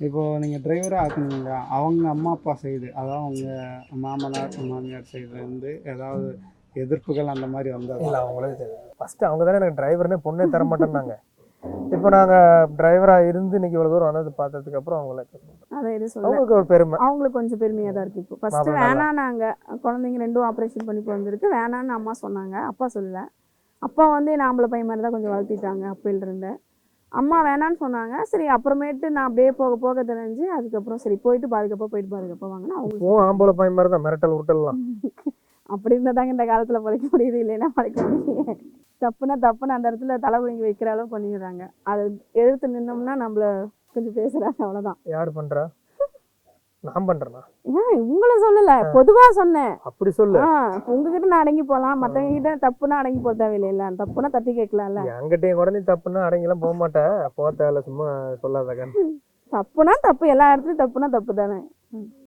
இப்போ நீங்க டிரைவரா ஆக்குனீங்க. அவங்க அம்மா, அப்பா சைடு, அதாவது அவங்க மாமனார், மாமியார் சைடுலேருந்து ஏதாவது எதிர்ப்புகள் அந்த மாரி வந்ததா? இல்லை, அவங்களே ஃபஸ்ட்டு அவங்க தானே எனக்கு டிரைவர்னே பொண்ணே தர மாட்டேன்னாங்க. இப்போ நாங்கள் டிரைவராக இருந்து இன்னைக்கு இவ்வளோ தூரம் வந்தது பார்த்ததுக்கு அப்புறம் அவங்களே அதை இது சொல்ல அவங்களுக்கு ஒரு பெருமை. அவங்களுக்கு கொஞ்சம் பெருமையாக தான் இருக்குது. இப்போ ஃபஸ்ட்டு மாப்பிள்ளை நல்லா. வேணான்னாங்க. குழந்தைங்க ரெண்டும் ஆப்ரேஷன் பண்ணி பிறந்திருக்கு, வேணான்னு அம்மா சொன்னாங்க. அப்பா சொல்லல. அப்பா வந்து நான் ஆம்பளை பையன் மாதிரி தான் கொஞ்சம் வளர்த்திட்டாங்க அப்பையிலிருந்து. அம்மா வேணான்னு சொன்னாங்க. சரி, அப்புறமேட்டு நான் அப்படியே போக போக தெரிஞ்சு அதுக்கப்புறம் சரி போயிட்டு பாதுகாப்பாக வாங்கினா அவங்க ஆம்பளை பையன் மாதிரி தான் மிரட்டல் உருட்டலாம். அப்படி இருந்தால் தாங்க இந்த காலத்தில் பழைக்க முடியுது, இல்லைன்னா பழைக்க முடியும். தப்புன்னு அந்த இடத்துல தலை குலுங்கி வைக்கிற அளவு பண்ணிடுறாங்க. அதை எதிர்த்து நின்னோம்னா நம்மள கொஞ்சம் பேசுகிறாங்க, அவ்வளோதான். யார் பண்ணுறா? நான் பண்ணுறேன்னா? ஏன் உங்களை சொல்லலை, பொதுவாக சொன்னேன். அப்படி சொல்லு. உங்ககிட்ட நான் அடங்கி போகலாம், மற்றவங்க கிட்ட தப்புனா அடங்கி போக தேவையில்லை. தப்புனா தட்டி கேட்கலாம்ல. என்கிட்டயும் கூட நீ தப்புன்னா அடங்கிலாம் போக மாட்டேன். போக தேவையில்ல, சும்மா சொல்லாதக்கா. தப்புனா தப்பு, எல்லா இடத்துலையும் தப்புனா தப்பு தானே.